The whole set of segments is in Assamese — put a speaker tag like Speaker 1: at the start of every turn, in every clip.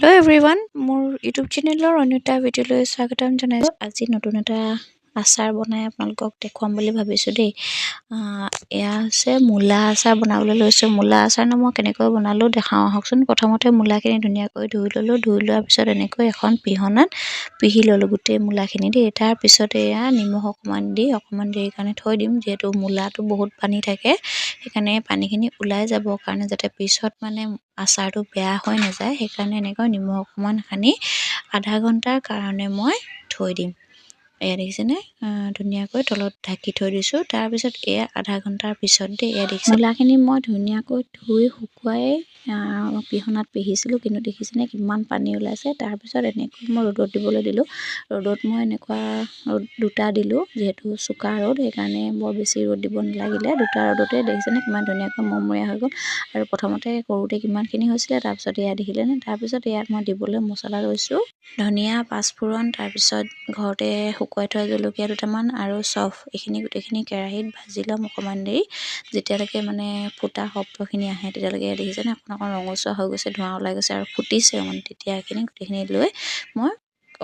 Speaker 1: হেল্ল' এভৰিৱান, মোৰ ইউটিউব চেনেলৰ অন্য এটা ভিডিঅ'লৈ স্বাগতম জনাইছোঁ। আজি নতুন এটা আচাৰ বনাই আপোনালোকক দেখুৱাম বুলি ভাবিছোঁ দেই। এয়া হৈছে মূলা আচাৰ বনাবলৈ লৈছোঁ। মূলা আচাৰনো মই কেনেকৈ বনালোঁ দেখাওঁ আহকচোন। প্ৰথমতে মূলাখিনি ধুনীয়াকৈ ধুই ল'লোঁ। ধুই লোৱাৰ পিছত এনেকৈ এখন পিহনাত পিহি ল'লোঁ গোটেই মূলাখিনি দেই। তাৰপিছত এয়া নিমখ অকণমান দেৰিৰ কাৰণে থৈ দিম, যিহেতু মূলাটো বহুত পানী থাকে। সেইকাৰণে পানীখিনি ওলাই যাবৰ কাৰণে যাতে পিছত মানে আচাৰটো বেয়া হৈ নাযায়, সেইকাৰণে এনেকৈ নিমখ অকণমান সানি আধা ঘণ্টাৰ কাৰণে মই থৈ দিম। এয়া দেখিছেনে, ধুনীয়াকৈ তলত ঢাকি থৈ দিছোঁ। তাৰপিছত এয়া আধা ঘণ্টাৰ পিছত এয়া দেখিছে মূলাখিনি মই ধুনীয়াকৈ ধুই শুকুৱাই পিহনাত পিহিছিলোঁ, কিন্তু দেখিছেনে কিমান পানী ওলাইছে। তাৰপিছত এনেকৈ মই ৰ'দত দিবলৈ দিলোঁ। ৰ'দত মই এনেকুৱা ৰ'দ দুটা দিলোঁ, যিহেতু চোকা ৰ'দ, সেইকাৰণে বৰ বেছি ৰ'দ দিব নালাগিলে। দুটা ৰ'দতে দেখিছেনে কিমান ধুনীয়াকৈ মৰমৰীয়া হৈ গ'ল। আৰু প্ৰথমতে কৰোঁতে কিমানখিনি হৈছিলে, তাৰপিছত এয়া দেখিলেনে। তাৰপিছত ইয়াত মই দিবলৈ মছলা লৈছোঁ ধনিয়া, পাঁচফোৰণ, তাৰপিছত ঘৰতে শুকুৱাই থোৱা জলকীয়া দুটামান আৰু চফ। এইখিনি গোটেইখিনি কেৰাহীত ভাজি ল'ম অকণমান দেৰি, যেতিয়ালৈকে মানে ফুটা শব্দখিনি আহে তেতিয়ালৈকে। দেখিছেনে অকণ ৰঙচুৱা হৈ গৈছে, ধোঁৱা ওলাই গৈছে আৰু ফুটিছে মানে। তেতিয়া এইখিনি গোটেইখিনি লৈ মই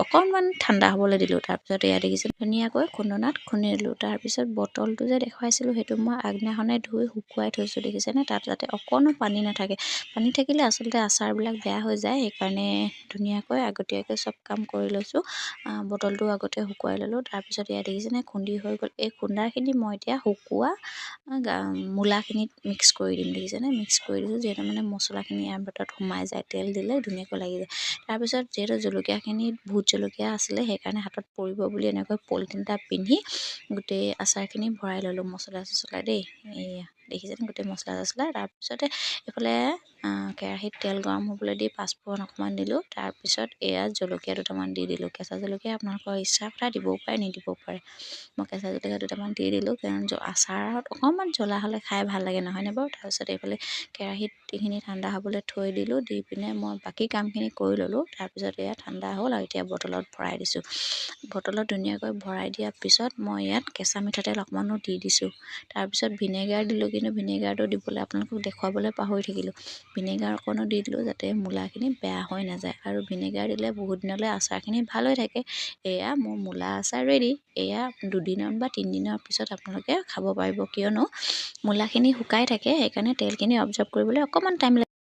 Speaker 1: অকণমান ঠাণ্ডা হ'বলৈ দিলোঁ। তাৰপিছত এয়া দেখিছে ধুনীয়াকৈ খুন্দনাত খুন্দি দিলোঁ। তাৰপিছত বটলটো যে দেখুৱাইছিলোঁ সেইটো মই আগদিনাখনে ধুই শুকুৱাই থৈছোঁ, দেখিছেনে। তাত যাতে অকণো পানী নাথাকে। পানী থাকিলে আচলতে আচাৰবিলাক বেয়া হৈ যায়, সেইকাৰণে ধুনীয়াকৈ আগতীয়াকৈ চব কাম কৰি লৈছোঁ। বটলটো আগতে শুকুৱাই ল'লোঁ। তাৰপিছত এয়া দেখিছেনে খুন্দি হৈ গ'ল। এই খুন্দাখিনি মই এতিয়া শুকোৱা মূলাখিনিত মিক্স কৰি দিম, দেখিছেনে। মিক্স কৰি দিছোঁ যিহেতু মানে মছলাখিনি ইয়াৰ ভিতৰত সোমাই যায়, তেল দিলে ধুনীয়াকৈ লাগি যায়। তাৰপিছত যিহেতু জলকীয়াখিনিত ভোট জলকীয়া আছিলে, সেইকাৰণে হাতত পৰিব বুলি এনেকৈ পলিথিন এটা পিন্ধি গোটেই আচাৰখিনি ভৰাই ল'লোঁ মছলা চছলা দেই। এয়া দেখিছেনে গোটেই মছলা চছলা। তাৰপিছতে এইফালে কেৰাহীত তেল গৰম হ'বলৈ দি পাঁচফোৰণ অকণমান দিলোঁ। তাৰপিছত এয়া জলকীয়া দুটামান দি দিলোঁ। কেঁচা জলকীয়া আপোনালোকৰ ইচ্ছাৰ কথা দিবও পাৰে, নিদিবও পাৰে। মই কেঁচা জলকীয়া দুটামান দি দিলোঁ, কাৰণ আচাৰত অকণমান জ্বলা হ'লে খাই ভাল লাগে, নহয়নে বাৰু। তাৰপিছত এইফালে কেৰাহীত এইখিনি ঠাণ্ডা হ'বলৈ থৈ দিলোঁ, দি পিনে মই বাকী কামখিনি কৰি ল'লোঁ। তাৰপিছত এয়া ঠাণ্ডা হ'ল আৰু এতিয়া বটলত ভৰাই দিছোঁ। বটলত ধুনীয়াকৈ ভৰাই দিয়াৰ পিছত মই ইয়াত কেঁচা মিঠাতেল অকণমানো দি দিছোঁ। তাৰপিছত ভিনেগাৰ দিলোঁ, কিন্তু ভিনেগাৰটো দিবলৈ আপোনালোকক দেখুৱাবলৈ পাহৰি থাকিলোঁ। ভিনেগাৰ অকণো দি দিলোঁ যাতে মূলাখিনি বেয়া হৈ নাযায়, আৰু ভিনেগাৰ দিলে বহুত দিনলৈ আচাৰখিনি ভাল হৈ থাকে। এয়া মোৰ মূলা আচাৰ ৰেডি। এয়া 2 দিনৰ বা 3 দিনৰ পিছত আপোনালোকে খাব পাৰিব, কিয়নো মূলাখিনি শুকাই থাকে, সেইকাৰণে তেলখিনি অবজাৰ্ভ কৰিবলৈ অকণমান টাইম লাগে।